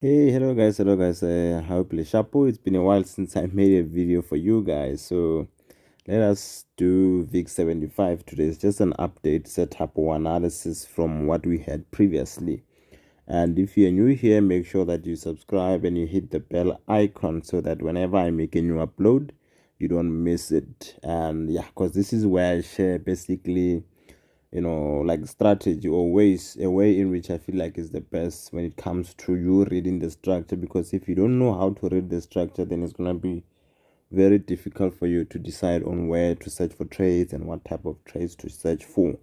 Hey, hello guys. Hopefully Shapo. It's been a while since I made a video for you guys. So let us do VIX 75 today. It's just an update setup or analysis from what we had previously. And if you're new here, make sure that you subscribe and you hit the bell icon so that whenever I make a new upload, you don't miss it. And yeah, because this is where I share basically like strategy or ways, a way in which I feel like is the best when it comes to you reading the structure. Because if you don't know how to read the structure, then it's going to be very difficult for you to decide on where to search for trades and what type of trades to search for.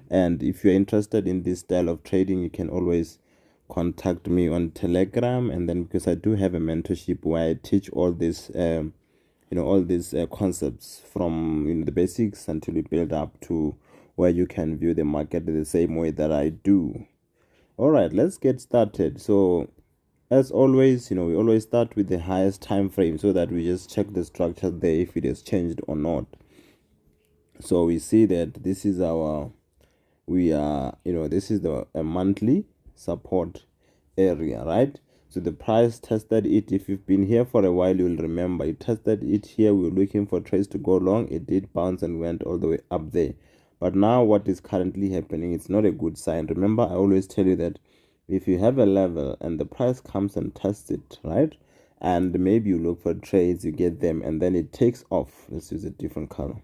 And if you're interested in this style of trading, you can always contact me on Telegram. And then because I do have a mentorship where I teach all this all these concepts from the basics until you build up to where you can view the market the same way that I do. All right, let's get started. So as always, we always start with the highest time frame so that we just check the structure there if it has changed or not. So we see that this is our this is the a monthly support area, right? So the price tested it. If you've been here for a while, you'll remember it tested it here. We were looking for trades to go long. It did bounce and went all the way up there. But now what is currently happening, it's not a good sign. Remember, I always tell you that if you have a level and the price comes and tests it, right? And maybe you look for trades, you get them, and then it takes off. Let's use a different color.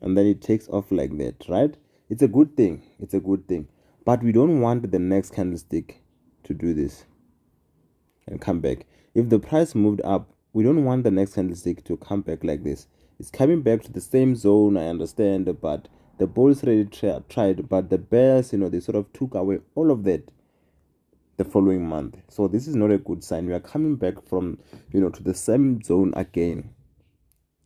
And then it takes off like that, right? It's a good thing. It's a good thing. But we don't want the next candlestick to do this and come back. If the price moved up, we don't want the next candlestick to come back like this. It's coming back to the same zone, I understand, but the bulls really tried, but the bears, they sort of took away all of that the following month. So this is not a good sign. We are coming back from, to the same zone again.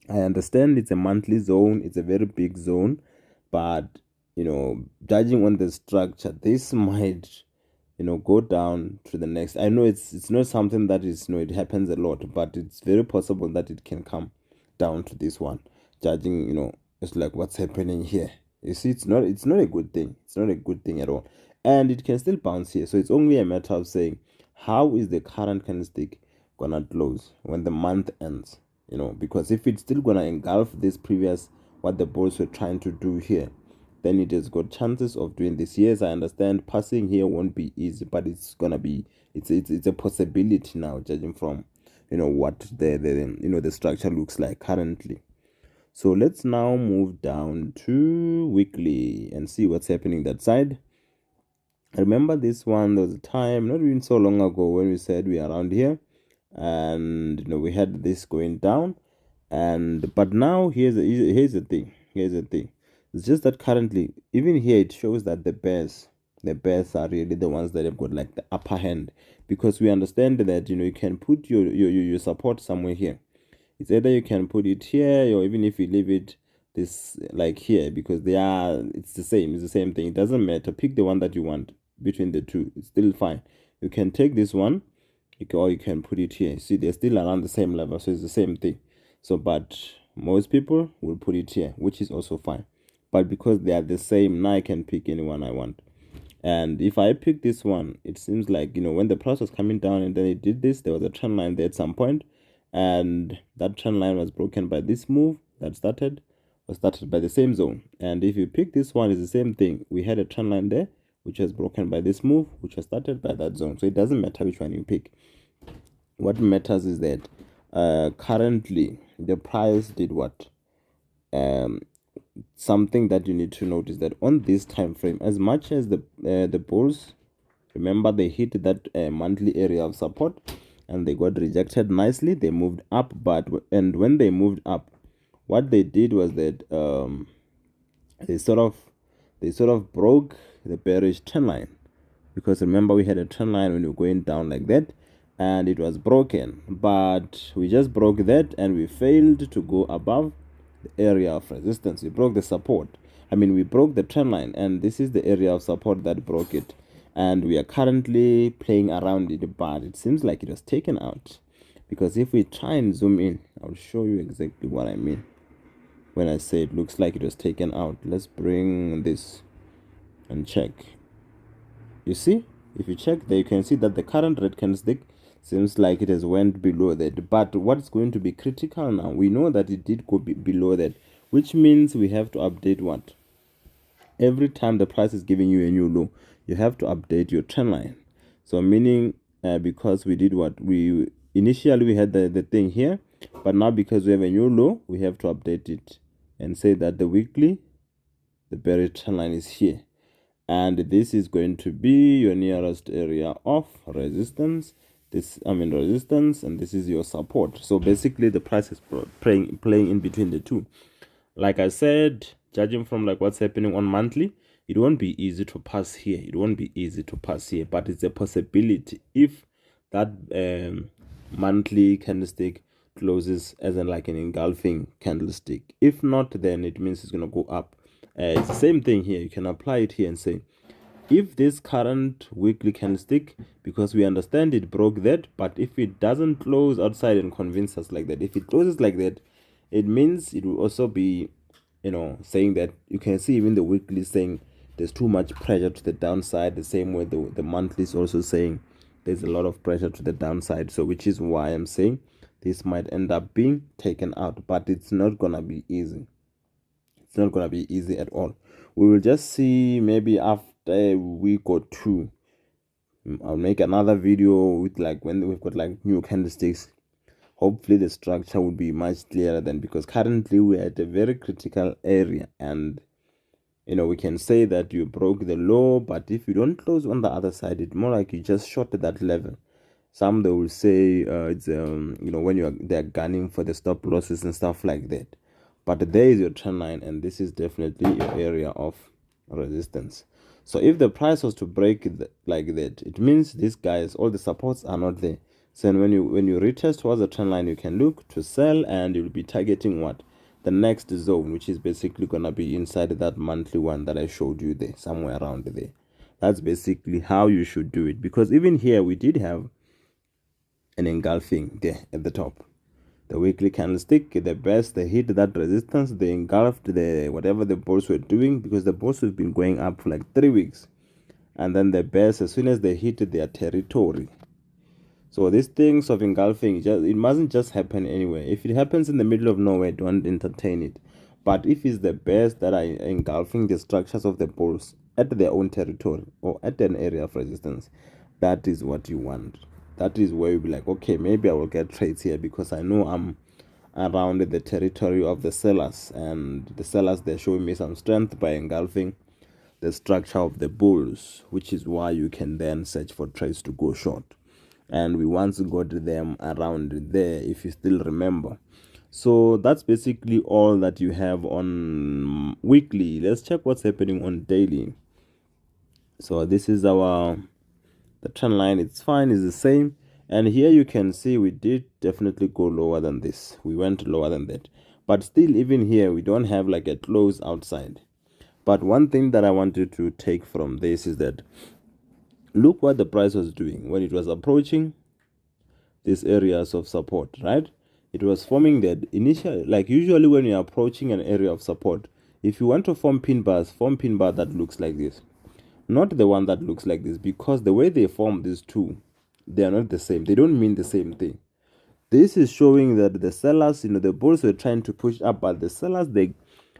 I understand it's a monthly zone, it's a very big zone, but judging on the structure, this might go down to the next. I know it's not something that is it happens a lot, but it's very possible that it can come down to this one. Judging, it's like what's happening here. You see, it's not a good thing. It's not a good thing at all. And it can still bounce here. So it's only a matter of saying how is the current candlestick gonna close when the month ends? Because if it's still gonna engulf this previous what the bulls were trying to do here, then it has got chances of doing this. Yes, I understand passing here won't be easy, but it's gonna be it's a possibility now, judging from what the structure looks like currently. So let's now move down to weekly and see what's happening that side. I remember this one, there was a time not even so long ago when we said we are around here, and we had this going down, but now here's the thing. It's just that currently, even here, it shows that the bears are really the ones that have got like the upper hand, because we understand that you can put your support somewhere here. It's either you can put it here, or even if you leave it this like here, because it's the same thing. It doesn't matter. Pick the one that you want between the two. It's still fine. You can take this one, or you can put it here. See, they're still around the same level, so it's the same thing. So, but most people will put it here, which is also fine. But because they are the same, now I can pick any one I want. And if I pick this one, it seems like when the price was coming down and then it did this, there was a trend line there at some point, and that trend line was broken by this move that was started by the same zone. And if you pick this one, it's the same thing. We had a trend line there which was broken by this move, which was started by that zone. So it doesn't matter which one you pick. What matters is that currently the price did what? Something that you need to notice that on this time frame, as much as the bulls, remember, they hit that monthly area of support and they got rejected nicely. They moved up, and when they moved up, what they did was that they sort of broke the bearish trend line, because remember we had a trend line when we were going down like that, and it was broken, but we just broke that and we failed to go above the area of resistance. We broke the support. We broke the trend line, and this is the area of support that broke it, and we are currently playing around it, but it seems like it was taken out. Because if we try and zoom in, I'll show you exactly what I mean when I say it looks like it was taken out. Let's bring this and check. You see, if you check there, you can see that the current red candlestick Seems like it has went below that. But what's going to be critical now? We know that it did go below that, which means we have to update what? Every time the price is giving you a new low, you have to update your trend line. So meaning, because we did what? We initially we had the thing here, but now because we have a new low, we have to update it and say that the weekly, the bearish trend line is here. And this is going to be your nearest area of resistance. Resistance, and this is your support. So basically the price is playing in between the two. Like I said, judging from like what's happening on monthly, it won't be easy to pass here. It won't be easy to pass here, but it's a possibility if that monthly candlestick closes as in like an engulfing candlestick. If not, then it means it's going to go up. It's the same thing here. You can apply it here and say, if this current weekly candlestick, because we understand it broke that, but if it doesn't close outside and convince us like that, if it closes like that, it means it will also be, saying that you can see even the weekly saying there's too much pressure to the downside. The same way the monthly is also saying there's a lot of pressure to the downside. So which is why I'm saying this might end up being taken out, but it's not gonna be easy. It's not gonna be easy at all. We will just see maybe after a week or two. I'll make another video with like when we've got like new candlesticks. Hopefully the structure will be much clearer then, because currently we're at a very critical area, and we can say that you broke the low, but if you don't close on the other side, it's more like you just shot at that level. Some they will say it's when they're gunning for the stop losses and stuff like that. But there is your trend line, and this is definitely your area of resistance. So if the price was to break like that, it means these guys, all the supports are not there. So when you retest towards the trend line, you can look to sell, and you'll be targeting what? The next zone, which is basically gonna be inside that monthly one that I showed you there, somewhere around there. That's basically how you should do it, because even here we did have an engulfing there at the top. The weekly candlestick, the best, they hit that resistance, they engulfed whatever the bulls were doing, because the bulls have been going up for like 3 weeks. And then the bears, as soon as they hit their territory. So these things of engulfing, it mustn't just happen anywhere. If it happens in the middle of nowhere, don't entertain it. But if it's the bears that are engulfing the structures of the bulls at their own territory or at an area of resistance, that is what you want. That is where you'll be like, okay, maybe I will get trades here, because I know I'm around the territory of the sellers, and the sellers, they're showing me some strength by engulfing the structure of the bulls, which is why you can then search for trades to go short. And we once got them around there, if you still remember. So that's basically all that you have on weekly. Let's check what's happening on daily. So this is the trend line. It's fine, it's the same. And here you can see we did definitely go lower than this. We went lower than that. But still, even here, we don't have like a close outside. But one thing that I wanted to take from this is that look what the price was doing when it was approaching these areas of support, right? It was forming that initial, like usually when you're approaching an area of support, if you want to form pin bars, form pin bar that looks like this, not the one that looks like this, because the way they form these two, they are not the same. They don't mean the same thing. This is showing that the sellers, the bulls were trying to push up, but the sellers,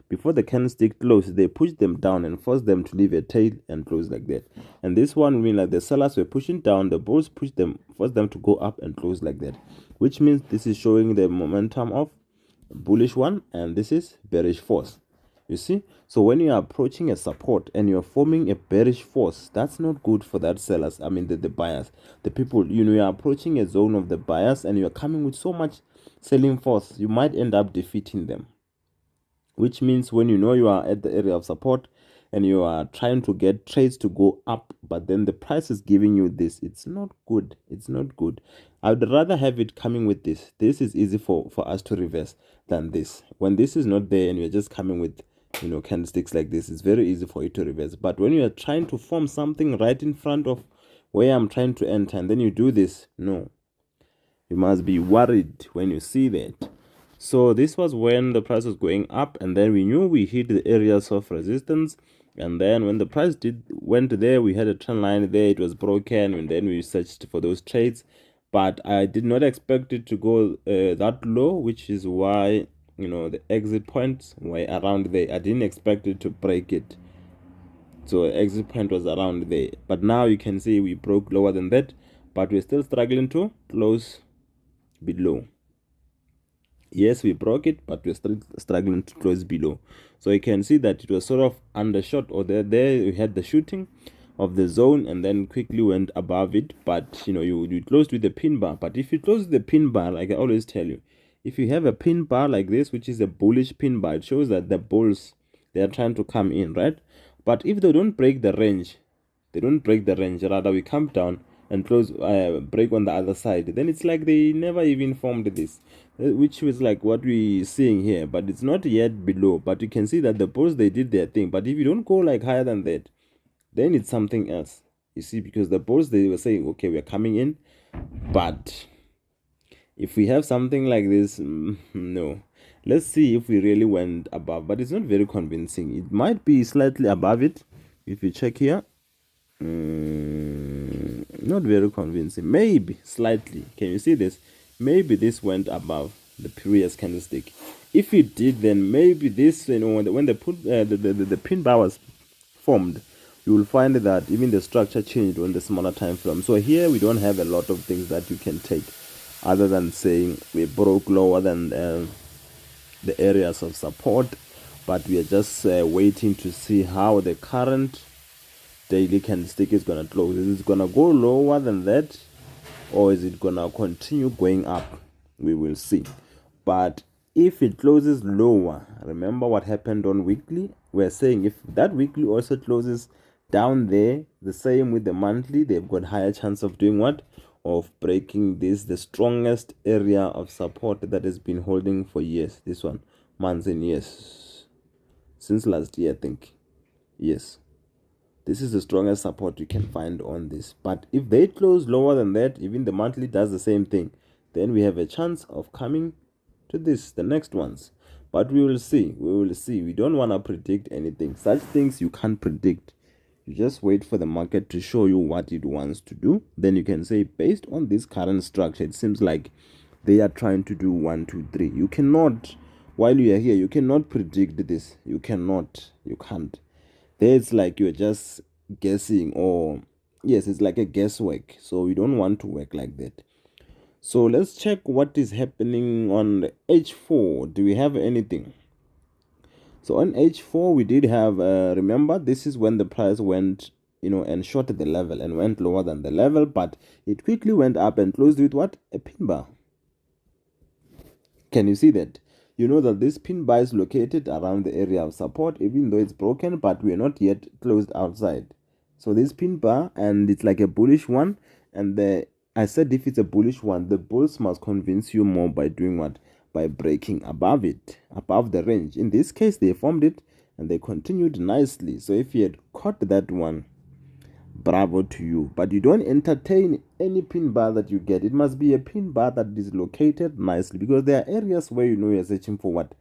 before the candlestick closed, they pushed them down and forced them to leave a tail and close like that. And this one means like the sellers were pushing down, the bulls forced them to go up and close like that, which means this is showing the momentum of bullish one, and this is bearish force. You see, so when you are approaching a support and you're forming a bearish force, that's not good for that sellers. The buyers, the people, you're approaching a zone of the buyers and you're coming with so much selling force, you might end up defeating them. Which means when you are at the area of support and you are trying to get trades to go up, but then the price is giving you this, it's not good. It's not good. I would rather have it coming with this. This is easy for us to reverse than this. When this is not there and you're just coming with candlesticks like this, it's very easy for you to reverse. But when you are trying to form something right in front of where I'm trying to enter, and then you do this, no, you must be worried when you see that. So this was when the price was going up, and then we knew we hit the areas of resistance. And then when the price went there, we had a trend line there, it was broken, and then we searched for those trades. but I did not expect it to go that low, which is why, you know, the exit points were around there. I didn't expect it to break it, so exit point was around there. But now you can see we broke lower than that, but we're still struggling to close below. Yes, we broke it, but we're still struggling to close below. So you can see that it was sort of undershot, or there we had the shooting of the zone and then quickly went above it. But you know, you closed with the pin bar. But if you close the pin bar, like I always tell you, if you have a pin bar like this, which is a bullish pin bar, it shows that the bulls, they are trying to come in, right? But if they don't break the range, rather we come down and close, break on the other side, then it's like they never even formed this, which was like what we seeing here. But it's not yet below, but you can see that the bulls, they did their thing. But if you don't go like higher than that, then it's something else, you see, because the bulls, they were saying, okay, we're coming in. But if we have something like this, no, let's see if we really went above. But it's not very convincing. It might be slightly above it if you check here. Not very convincing. Maybe slightly. Can you see this? Maybe this went above the previous candlestick. If it did, then maybe this, you know, when the pin bar was formed, you will find that even the structure changed on the smaller time frame. So here we don't have a lot of things that you can take, other than saying we broke lower than the areas of support. But we are just waiting to see how the current daily candlestick is going to close. Is it going to go lower than that, or is it going to continue going up? We will see. But if it closes lower, remember what happened on weekly. We're saying if that weekly also closes down there, the same with the monthly, they've got higher chance of doing what? Of breaking this, the strongest area of support that has been holding for years. This one, months and years, since last year, I think. Yes, this is the strongest support you can find on this. But if they close lower than that, even the monthly does the same thing, then we have a chance of coming to this, the next ones. But we will see. We don't want to predict anything. Such things you can't predict. You just wait for the market to show you what it wants to do. Then you can say, based on this current structure, it seems like they are trying to do 1, 2, 3. You cannot, while you are here, you cannot predict this. You can't. There's like you're just guessing, or yes, it's like a guesswork. So we don't want to work like that. So let's check what is happening on H4. Do we have anything? So on H4 we did have, remember, this is when the price went, you know, and shorted the level and went lower than the level, but it quickly went up and closed with what? A pin bar. Can you see that? You know that this pin bar is located around the area of support, even though it's broken, but we're not yet closed outside. So this pin bar, and it's like a bullish one, and I said if it's a bullish one, the bulls must convince you more by doing what? By breaking above it, above the range. In this case, they formed it and they continued nicely. So if you had caught that one, bravo to you. But you don't entertain any pin bar that you get. It must be a pin bar that is located nicely, because there are areas where you know you're searching for what?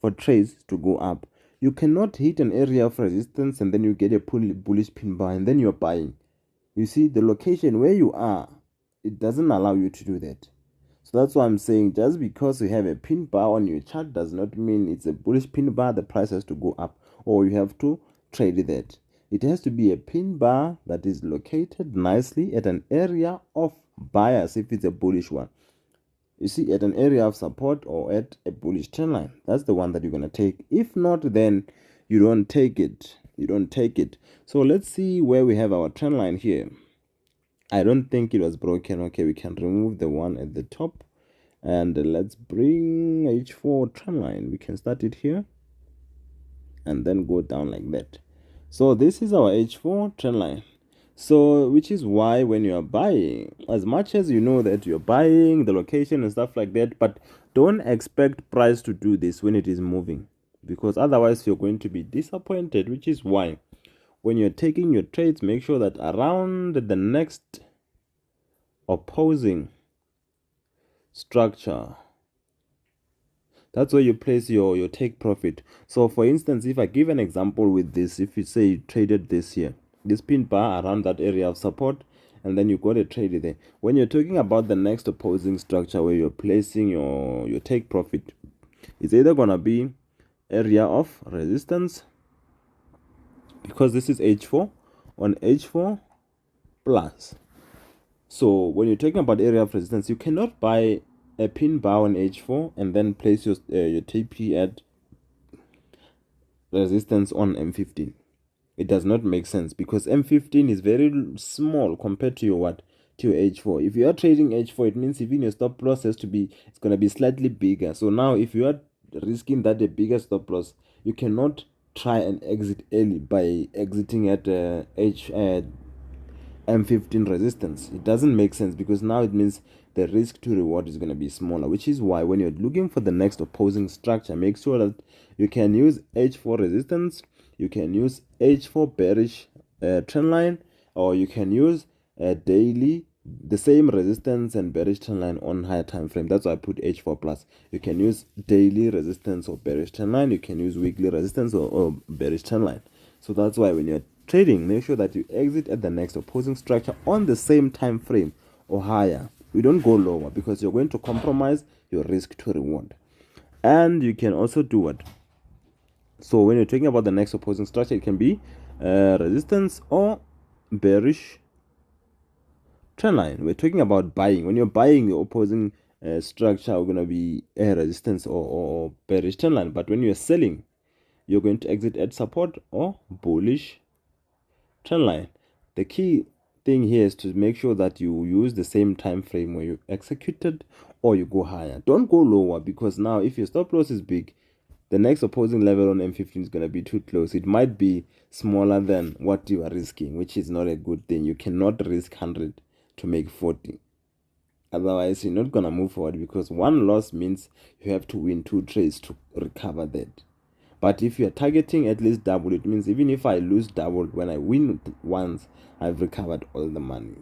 For trades to go up. You cannot hit an area of resistance and then you get a bullish pin bar and then you're buying. You see, the location where you are, it doesn't allow you to do that. So that's why I'm saying, just because you have a pin bar on your chart does not mean it's a bullish pin bar, the price has to go up, or you have to trade that. It has to be a pin bar that is located nicely at an area of buyers if it's a bullish one. You see, at an area of support or at a bullish trend line. That's the one that you're going to take. If not, then you don't take it. So let's see where we have our trend line here. I don't think it was broken. Okay, we can remove the one at the top. And let's bring H4 trend line. We can start it here and then go down like that. So this is our H4 trend line. So which is why when you are buying, as much as you know that you're buying, the location and stuff like that, but don't expect price to do this when it is moving, because otherwise you're going to be disappointed. Which is why when you're taking your trades, make sure that around the next opposing structure, that's where you place your take profit. So for instance, if I give an example with this, if you say you traded this here, this pin bar around that area of support, and then you got a trade there. When you're talking about the next opposing structure where you're placing your take profit, it's either gonna be area of resistance, because this is H4 on H4 plus. So when you're talking about area of resistance, you cannot buy a pin bar on H4 and then place your TP at resistance on M15. It does not make sense, because M15 is very small compared to your what, to your H4. If you are trading H4, it means even your stop loss has to be, it's going to be slightly bigger. So now if you are risking that a bigger stop loss, you cannot try and exit early by exiting at M15 resistance. It doesn't make sense, because now it means the risk to reward is going to be smaller, which is why when you're looking for the next opposing structure, make sure that you can use H4 resistance, you can use H4 bearish trend line, or you can use daily the same resistance and bearish trend line on higher time frame. That's why I put H4 plus. You can use daily resistance or bearish trend line, you can use weekly resistance or bearish trend line. So that's why when you're trading, make sure that you exit at the next opposing structure on the same time frame or higher. You don't go lower, because you're going to compromise your risk to reward. And you can also do what? So when you're talking about the next opposing structure, it can be resistance or bearish trend line. We're talking about buying. When you're buying the opposing structure, we're going to be a resistance or bearish trend line. But when you're selling, you're going to exit at support or bullish trend line. The key thing here is to make sure that you use the same time frame where you executed, or you go higher. Don't go lower, because now if your stop loss is big, the next opposing level on M15 is going to be too close. It might be smaller than what you are risking, which is not a good thing. You cannot risk 100 to make 40. Otherwise, you're not going to move forward, because one loss means you have to win 2 trades to recover that. But if you are targeting at least double, it means even if I lose double, when I win once, I've recovered all the money.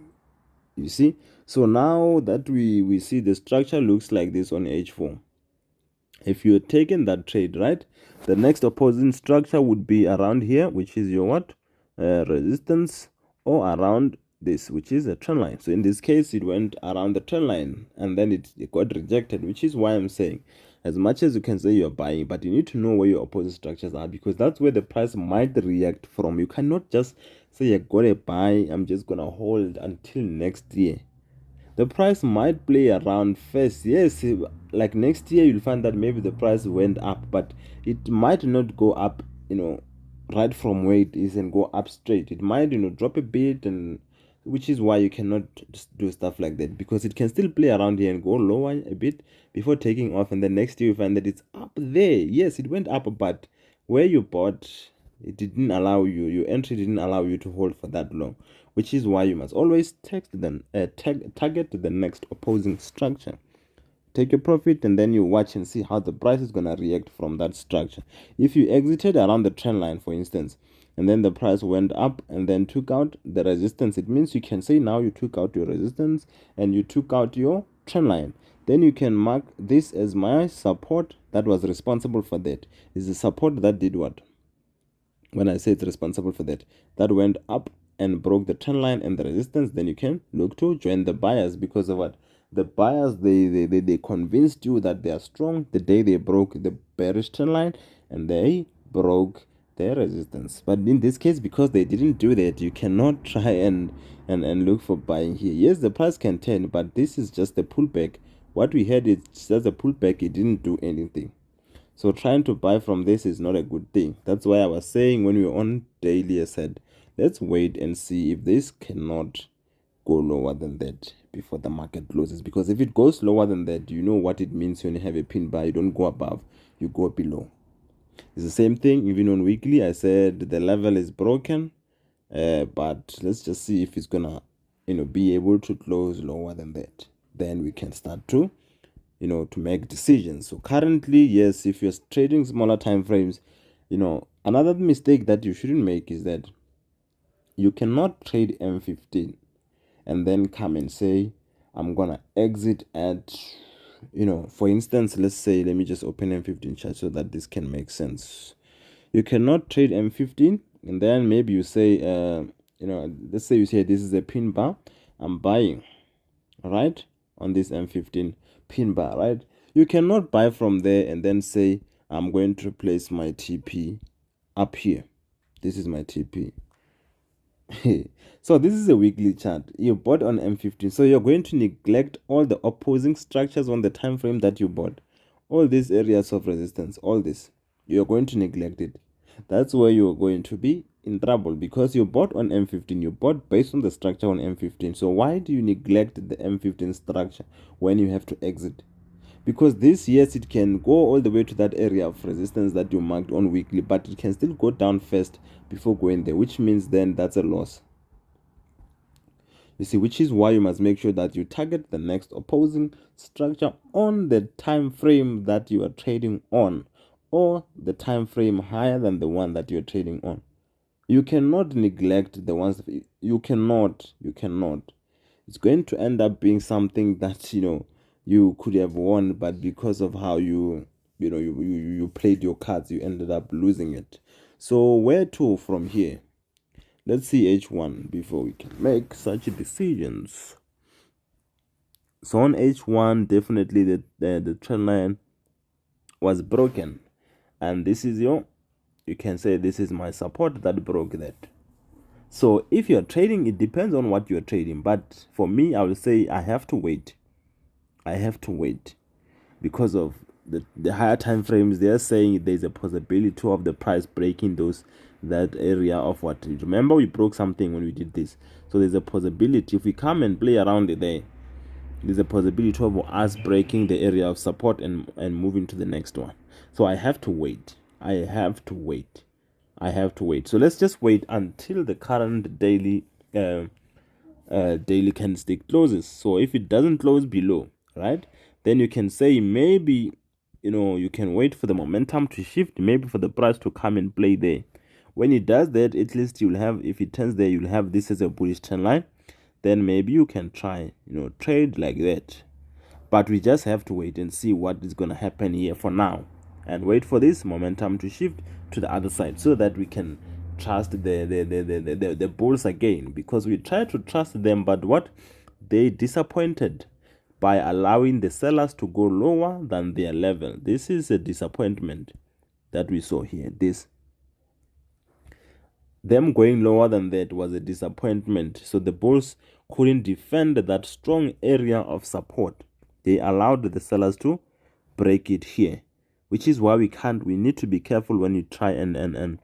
You see? So now that we see the structure looks like this on H4. If you're taking that trade, right, the next opposing structure would be around here, which is your what? Resistance, or around this, which is a trend line. So in this case, it went around the trend line and then it got rejected, which is why I'm saying, as much as you can say you're buying, but you need to know where your opposing structures are, because that's where the price might react from. You cannot just say I got a buy, I'm just gonna hold until next year. The price might play around first. Yes, like next year you'll find that maybe the price went up, but it might not go up, right from where it is and go up straight. It might, drop a bit, and which is why you cannot do stuff like that, because it can still play around here and go lower a bit before taking off, and then next year you find that it's up there. Yes, it went up, but where you bought, it didn't allow you, your entry didn't allow you to hold for that long, which is why you must always target the next opposing structure. Take your profit, and then you watch and see how the price is going to react from that structure. If you exited around the trend line, for instance, and then the price went up and then took out the resistance, it means you can say now you took out your resistance and you took out your trend line. Then you can mark this as my support that was responsible for that. Is the support that did what? When I say it's responsible for that went up and broke the trend line and the resistance, then you can look to join the buyers, because of what? The buyers, they convinced you that they are strong the day they broke the bearish trend line and they broke their resistance. But in this case, because they didn't do that, you cannot try and look for buying here. Yes, the price can turn, but this is just a pullback. What we had is just a pullback. It didn't do anything. So trying to buy from this is not a good thing. That's why I was saying when we were on daily, I said, let's wait and see if this cannot go lower than that before the market closes. Because if it goes lower than that, you know what it means when you have a pin buy. You don't go above, you go below. It's the same thing even on weekly. I said the level is broken, but let's just see if it's gonna be able to close lower than that. Then we can start to to make decisions. So currently, yes, if you're trading smaller time frames, another mistake that you shouldn't make is that you cannot trade M15 and then come and say, I'm gonna exit at, for instance, let's say, let me just open M15 chart so that this can make sense. You cannot trade M15 and then maybe you say, let's say you say this is a pin bar, I'm buying, right, on this M15 pin bar, right? You cannot buy from there and then say, I'm going to place my TP up here. This is my TP. So this is a weekly chart. You bought on M15. So you're going to neglect all the opposing structures on the time frame that you bought. All these areas of resistance, all this, you're going to neglect it. That's where you're going to be in trouble, because you bought on M15. You bought based on the structure on M15. So why do you neglect the M15 structure when you have to exit? Because this, yes, it can go all the way to that area of resistance that you marked on weekly, but it can still go down first before going there, which means then that's a loss. You see, which is why you must make sure that you target the next opposing structure on the time frame that you are trading on, or the time frame higher than the one that you're trading on. You cannot neglect the ones. You cannot. It's going to end up being something that you could have won, but because of how you played your cards, you ended up losing it. So where to from here? Let's see H1 before we can make such decisions. So on H1, definitely the trend line was broken, and this is you can say this is my support that broke that. So if you're trading, it depends on what you're trading, but for me, I will say I have to wait. Because of the higher time frames. They're saying there's a possibility of the price breaking that area of what. Remember, we broke something when we did this, so there's a possibility if we come and play around there's a possibility of us breaking the area of support and moving to the next one. So I have to wait. So let's just wait until the current daily candlestick closes. So if it doesn't close below, right, then you can say maybe you can wait for the momentum to shift, maybe for the price to come and play there. When it does that, at least you'll have, if it turns there, you'll have this as a bullish trend line. Then maybe you can try trade like that. But we just have to wait and see what is going to happen here for now, and wait for this momentum to shift to the other side, so that we can trust the bulls again, because we try to trust them, but what, they disappointed by allowing the sellers to go lower than their level. This is a disappointment that we saw here. Them going lower than that was a disappointment. So the bulls couldn't defend that strong area of support. They allowed the sellers to break it here, which is why we need to be careful when you try and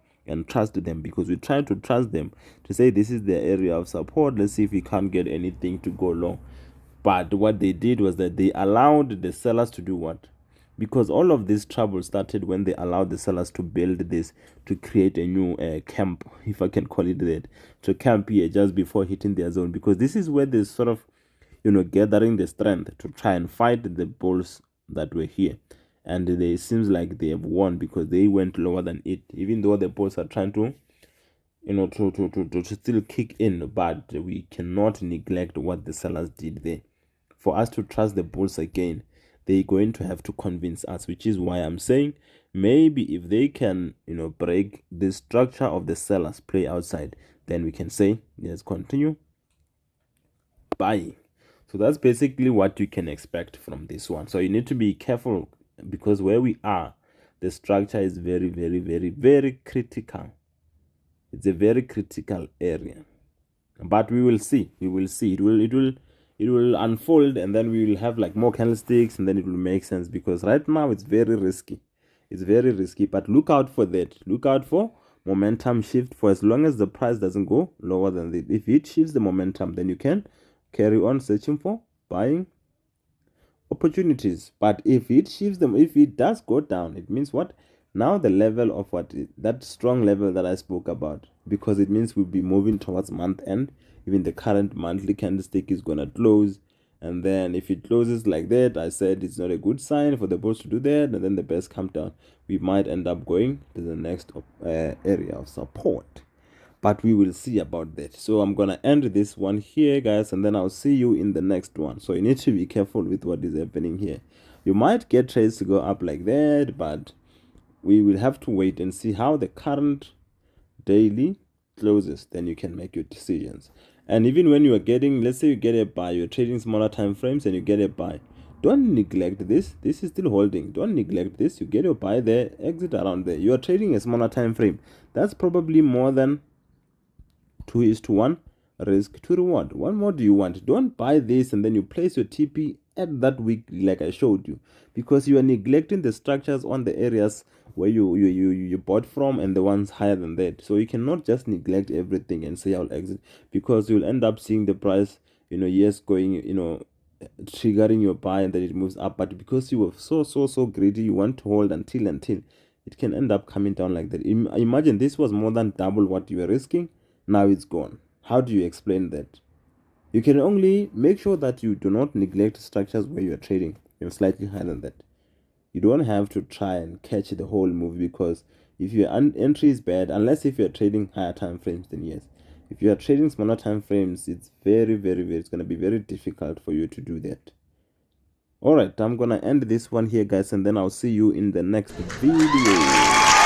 trust them, because we try to trust them to say this is the area of support. Let's see if we can't get anything to go low. But what they did was that they allowed the sellers to do what? Because all of this trouble started when they allowed the sellers to build this, to create a new camp, if I can call it that, to camp here just before hitting their zone. Because this is where they sort of, gathering the strength to try and fight the bulls that were here. And it seems like they have won, because they went lower than it, even though the bulls are trying to, to still kick in. But we cannot neglect what the sellers did there. For us to trust the bulls again, they're going to have to convince us, which is why I'm saying maybe if they can, break the structure of the sellers, play outside, then we can say, let's continue buying. So that's basically what you can expect from this one. So you need to be careful, because where we are, the structure is very, very, very, very critical. It's a very critical area. But we will see. It will unfold, and then we will have like more candlesticks, and then it will make sense, because right now it's very risky. But look out for that. Look out for momentum shift, for as long as the price doesn't go lower than it. If it shifts the momentum, then you can carry on searching for buying opportunities. But if it shifts them, if it does go down, it means what? Now the level of that strong level that I spoke about, because it means we'll be moving towards month end. Even the current monthly candlestick is gonna close, and then if it closes like that, I said it's not a good sign for the bulls to do that, and then the bears come down. We might end up going to the next area of support, but we will see about that. So I'm gonna end this one here, guys, and then I'll see you in the next one. So you need to be careful with what is happening here. You might get trades to go up like that, but we will have to wait and see how the current daily closes. Then you can make your decisions. And even when you are getting, let's say you get a buy, you're trading smaller time frames and you get a buy, don't neglect this. This is still holding. Don't neglect this. You get your buy there, exit around there. You are trading a smaller time frame. That's probably more than 2:1 risk to reward. What more do you want? Don't buy this and then you place your TP at that week like I showed you, because you are neglecting the structures on the areas where you bought from and the ones higher than that. So you cannot just neglect everything and say I'll exit, because you'll end up seeing the price, yes, going, triggering your buy and then it moves up. But because you were so greedy, you want to hold until it can end up coming down like that. Imagine this was more than double what you were risking. Now it's gone. How do you explain that? You can only make sure that you do not neglect structures where you are trading slightly higher than that. You don't have to try and catch the whole move, because if your entry is bad, unless if you're trading higher time frames, then yes. If you are trading smaller time frames, it's it's going to be very difficult for you to do that. Alright, I'm going to end this one here, guys, and then I'll see you in the next video.